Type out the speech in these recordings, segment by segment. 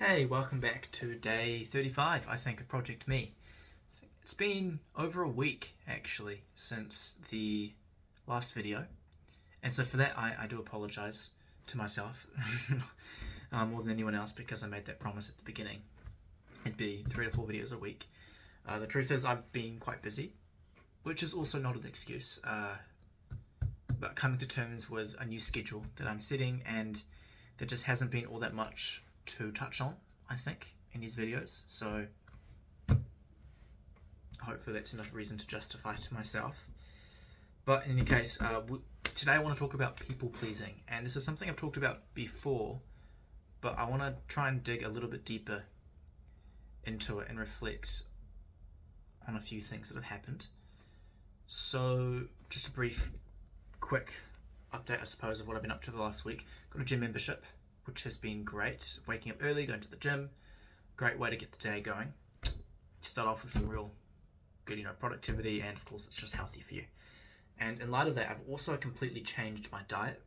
Hey, welcome back to day 35, I think, of Project Me. It's been over a week, actually, since the last video. And so for that, I do apologize to myself more than anyone else because I made that promise at the beginning. It'd be 3 to 4 videos a week. The truth is I've been quite busy, which is also not an excuse. But coming to terms with a new schedule that I'm setting, and there just hasn't been all that much to touch on, I think, in these videos. So hopefully that's enough reason to justify to myself. But in any case, today I want to talk about people pleasing, and this is something I've talked about before, but I want to try and dig a little bit deeper into it and reflect on a few things that have happened. So just a brief, quick update, I suppose, of what I've been up to the last week. Got a gym membership, which has been great. Waking up early, going to the gym, great way to get the day going. Start off with some real good, productivity, and of course it's just healthy for you. And in light of that, I've also completely changed my diet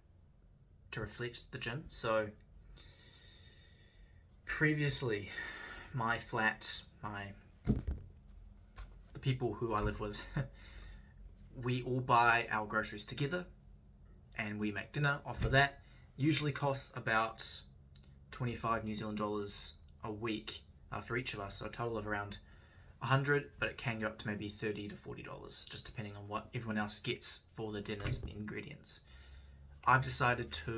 to reflect the gym. So previously, my flat, the people who I live with, we all buy our groceries together and we make dinner off of that. Usually costs about 25 New Zealand dollars a week for each of us, so a total of around 100, but it can go up to maybe 30 to $40, just depending on what everyone else gets for the dinners and the ingredients. I still have a bit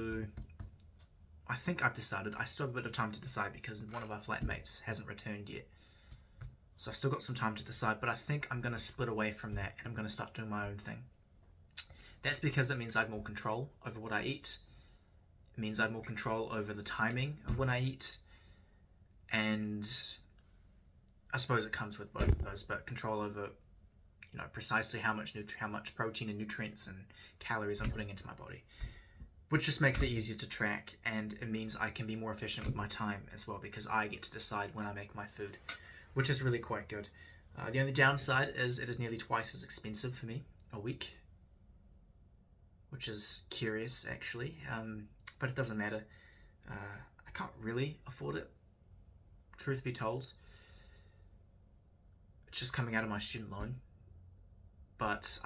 of time to decide because one of our flatmates hasn't returned yet. So I've still got some time to decide, but I think I'm going to split away from that and I'm going to start doing my own thing. That's because it means I have more control over what I eat. It means I have more control over the timing of when I eat. And I suppose it comes with both of those, but control over, precisely how much protein and nutrients and calories I'm putting into my body, which just makes it easier to track, and it means I can be more efficient with my time as well because I get to decide when I make my food, which is really quite good. The only downside is it is nearly twice as expensive for me a week, which is curious actually, but it doesn't matter. I can't really afford it, truth be told. It's just coming out of my student loan, but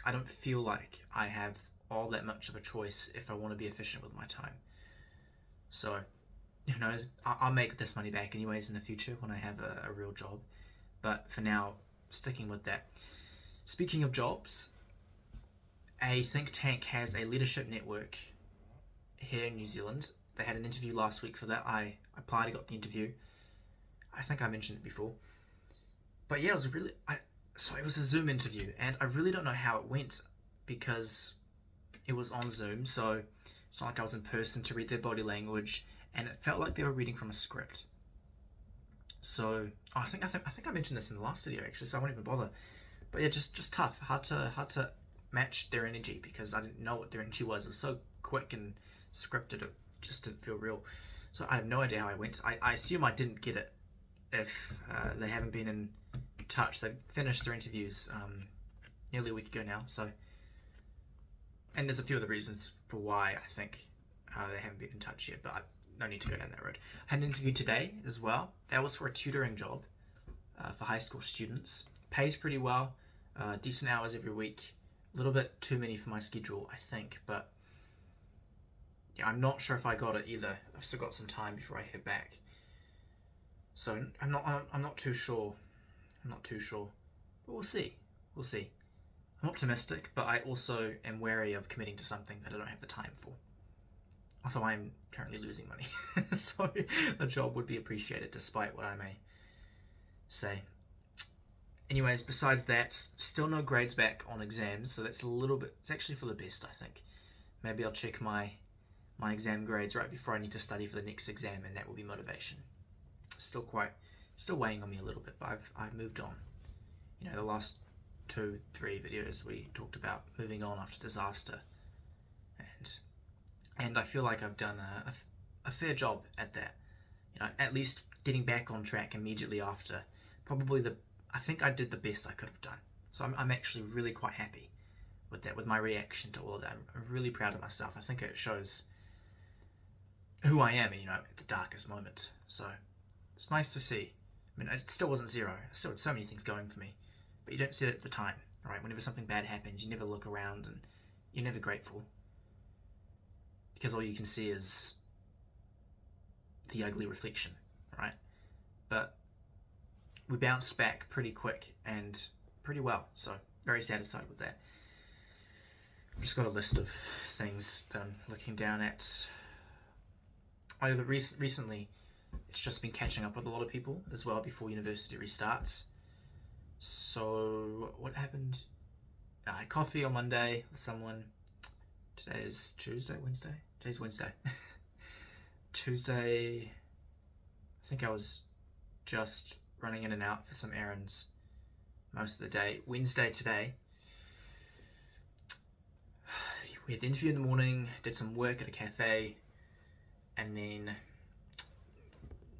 I don't feel like I have all that much of a choice if I want to be efficient with my time. So, who knows, I'll make this money back anyways in the future when I have a real job, but for now, sticking with that. Speaking of jobs, a think tank has a leadership network here in New Zealand. They had an interview last week for that. I applied, I got the interview. I think I mentioned it before. But yeah, it was a Zoom interview, and I really don't know how it went because it was on Zoom, so it's not like I was in person to read their body language, and it felt like they were reading from a script. So I think I mentioned this in the last video actually, so I won't even bother. But yeah, just tough, hard to match their energy because I didn't know what their energy was. It was so quick and scripted, it just didn't feel real. So I have no idea how I went. I assume I didn't get it if they haven't been in touch. They finished their interviews nearly a week ago now. So, and there's a few other reasons for why I think they haven't been in touch yet, but no need to go down that road. I had an interview today as well. That was for a tutoring job for high school students. Pays pretty well, decent hours every week. A little bit too many for my schedule, I think, but yeah, I'm not sure if I got it either. I've still got some time before I head back, so I'm not too sure. But we'll see. I'm optimistic, but I also am wary of committing to something that I don't have the time for. Although I'm currently losing money, so the job would be appreciated despite what I may say. Anyways, besides that, still no grades back on exams, so that's it's actually for the best, I think. Maybe I'll check my exam grades right before I need to study for the next exam, and that will be motivation. Still weighing on me a little bit, but I've moved on. The last 2-3 videos we talked about moving on after disaster, and I feel like I've done a fair job at that. At least getting back on track immediately after. I think I did the best I could have done. So I'm actually really quite happy with that, with my reaction to all of that. I'm really proud of myself. I think it shows who I am, at the darkest moment. So it's nice to see. I mean, it still wasn't zero. I still had so many things going for me, but you don't see it at the time, right? Whenever something bad happens, you never look around and you're never grateful, because all you can see is the ugly reflection, right? But we bounced back pretty quick and pretty well, so very satisfied with that. I've just got a list of things that I'm looking down at. Recently, it's just been catching up with a lot of people as well before university restarts. So what happened? I had coffee on Monday with someone. Today is Tuesday, Wednesday? Today's Wednesday. Tuesday, I think I was just running in and out for some errands most of the day. Wednesday today, we had the interview in the morning, did some work at a cafe, and then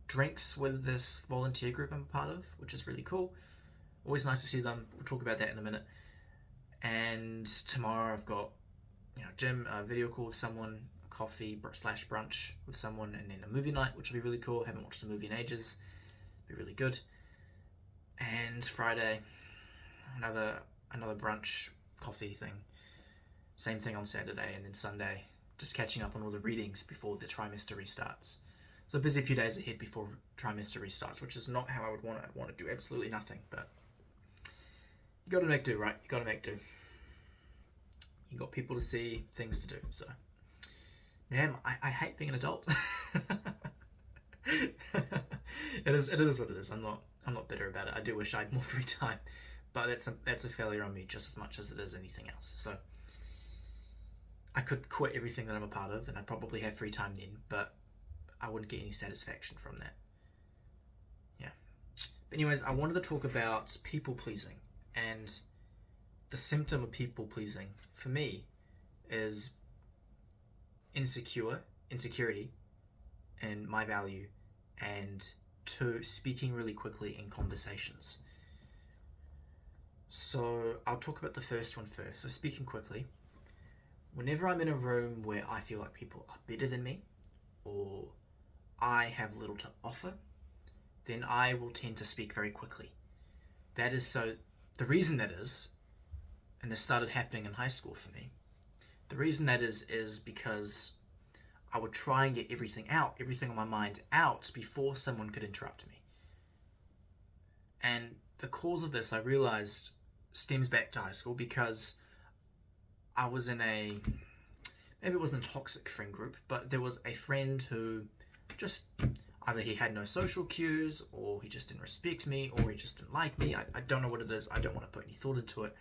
drinks with this volunteer group I'm a part of, which is really cool. Always nice to see them. We'll talk about that in a minute. And tomorrow I've got, gym, a video call with someone, a coffee / brunch with someone, and then a movie night, which will be really cool. Haven't watched a movie in ages. Be really good. And Friday, another brunch coffee thing. Same thing on Saturday, and then Sunday, just catching up on all the readings before the trimester restarts. So busy few days ahead before trimester restarts, which is not how I would want it. I'd want to do absolutely nothing, but you got to make do, right? You got to make do. You got people to see, things to do. So, man, I hate being an adult. It is what it is. I'm not bitter about it. I do wish I had more free time, but that's a failure on me just as much as it is anything else. So I could quit everything that I'm a part of, and I'd probably have free time then, but I wouldn't get any satisfaction from that. Yeah. But anyways, I wanted to talk about people pleasing, and the symptom of people pleasing for me is insecurity in my value, and 2, speaking really quickly in conversations. So I'll talk about the first one first. So speaking quickly. Whenever I'm in a room where I feel like people are better than me, or I have little to offer, then I will tend to speak very quickly. The reason that is, and this started happening in high school for me, the reason that is because I would try and get everything on my mind out before someone could interrupt me. And the cause of this, I realized, stems back to high school, because I was in maybe it wasn't a toxic friend group, but there was a friend who just, either he had no social cues, or he just didn't respect me, or he just didn't like me. I don't know what it is. I don't want to put any thought into it.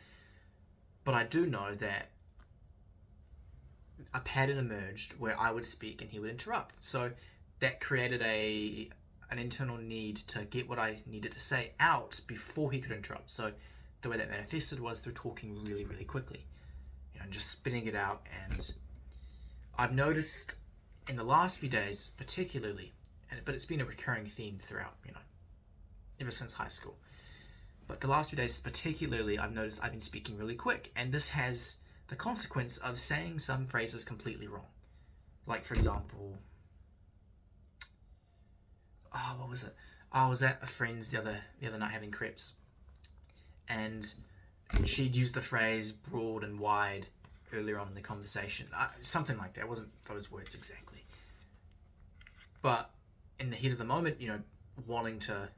But I do know that a pattern emerged where I would speak and he would interrupt. So that created an internal need to get what I needed to say out before he could interrupt. So the way that manifested was through talking really, really quickly, and just spitting it out. And I've noticed in the last few days particularly, but it's been a recurring theme throughout, ever since high school. But the last few days particularly, I've noticed I've been speaking really quick, and this has the consequence of saying some phrases completely wrong. Like, for example, what was it? I was at a friend's the other night having crepes, and she'd used the phrase broad and wide earlier on in the conversation. Something like that. It wasn't those words exactly. But in the heat of the moment, wanting to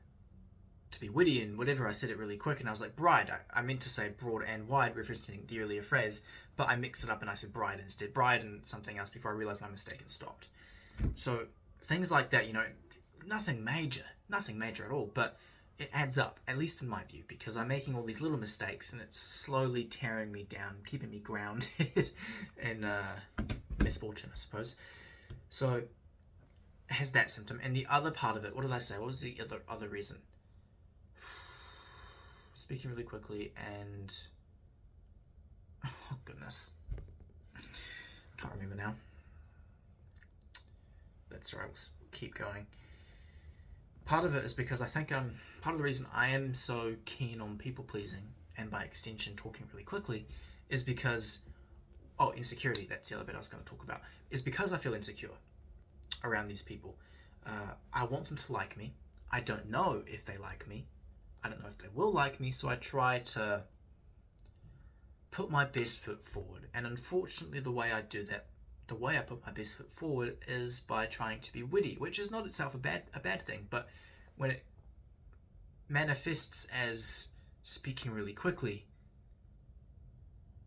be witty and whatever, I said it really quick, and I was like, bride. I meant to say broad and wide, referencing the earlier phrase, but I mixed it up and I said bride instead. Bride and something else before I realized my mistake and stopped. So things like that, nothing major at all, but it adds up, at least in my view, because I'm making all these little mistakes and it's slowly tearing me down, keeping me grounded in misfortune, I suppose. So it has that symptom. And the other part of it, what did I say? What was the other reason? Speaking really quickly and... oh, goodness. Can't remember now. That's right, we'll keep going. Part of it is because I think part of the reason I am so keen on people pleasing, and by extension talking really quickly, is because insecurity, that's the other bit I was going to talk about, is because I feel insecure. around these people. I want them to like me. I don't know if they like me. I don't know if they will like me, so I try to put my best foot forward. And unfortunately, the way I do that, the way I put my best foot forward is by trying to be witty, which is not itself a bad thing, but when it manifests as speaking really quickly,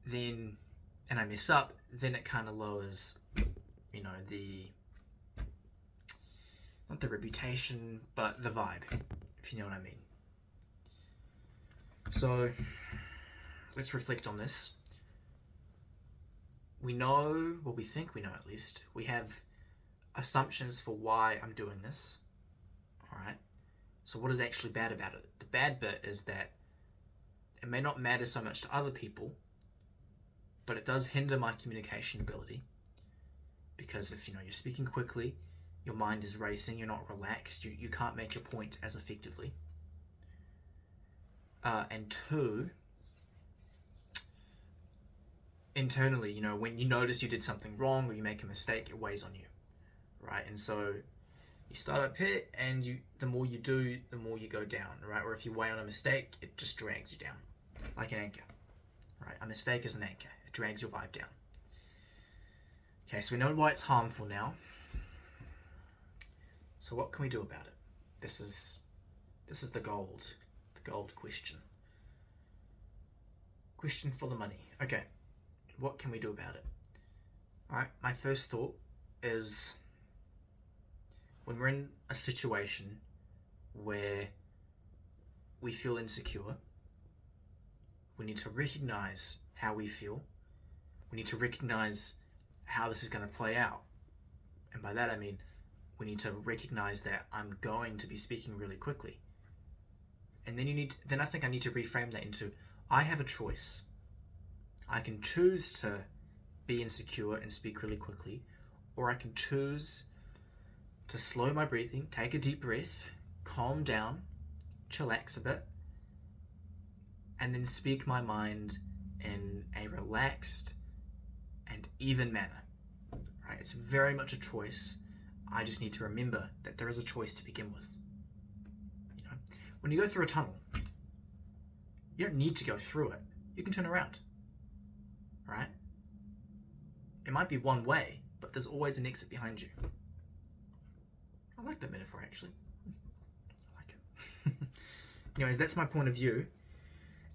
then, and I mess up, then it kind of lowers, you know, not the reputation, but the vibe, if you know what I mean. So let's reflect on this. We know, well, we think we know at least. We have assumptions for why I'm doing this. All right. So what is actually bad about it? The bad bit is that it may not matter so much to other people, but it does hinder my communication ability. Because if you're speaking quickly, your mind is racing, you're not relaxed, you can't make your point as effectively. And two, internally, when you notice you did something wrong or you make a mistake, it weighs on you, right? And so you start up here, and the more you do, the more you go down, right? Or if you weigh on a mistake, it just drags you down, like an anchor, right? A mistake is an anchor. It drags your vibe down. Okay, so we know why it's harmful now. So what can we do about it? This is the gold question. Question for the money. Okay, what can we do about it? All right, my first thought is, when we're in a situation where we feel insecure, we need to recognize how we feel. We need to recognize how this is going to play out. And by that I mean, we need to recognize that I'm going to be speaking really quickly. And then I think I need to reframe that into, I have a choice. I can choose to be insecure and speak really quickly, or I can choose to slow my breathing, take a deep breath, calm down, chillax a bit, and then speak my mind in a relaxed and even manner. Right? It's very much a choice. I just need to remember that there is a choice to begin with. When you go through a tunnel, you don't need to go through it. You can turn around. Right? It might be one way, but there's always an exit behind you. I like that metaphor, actually. I like it. Anyways, that's my point of view.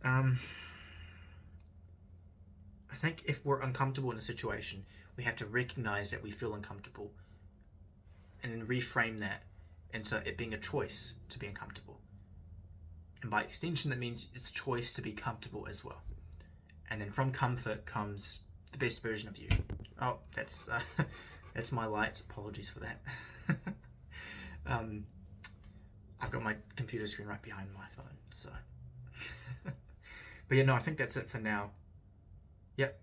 I think if we're uncomfortable in a situation, we have to recognize that we feel uncomfortable and then reframe that into it being a choice to be uncomfortable. And by extension, that means it's a choice to be comfortable as well. And then from comfort comes the best version of you. Oh, that's my light. Apologies for that. I've got my computer screen right behind my phone, so. But yeah, no, I think that's it for now. Yep.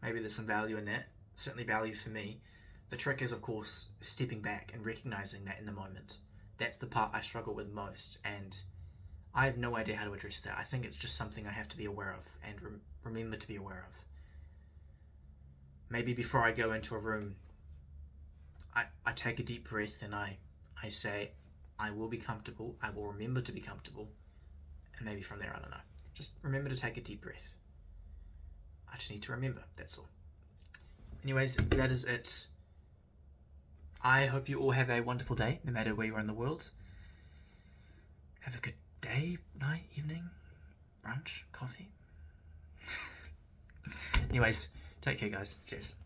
Maybe there's some value in that. Certainly value for me. The trick is, of course, stepping back and recognizing that in the moment. That's the part I struggle with most, and I have no idea how to address that. I think it's just something I have to be aware of and remember to be aware of. Maybe before I go into a room, I take a deep breath and I say, I will be comfortable, I will remember to be comfortable, and maybe from there, I don't know. Just remember to take a deep breath. I just need to remember, that's all. Anyways, that is it. I hope you all have a wonderful day, no matter where you are in the world. Have a good day, night, evening, brunch, coffee. Anyways, take care, guys. Cheers.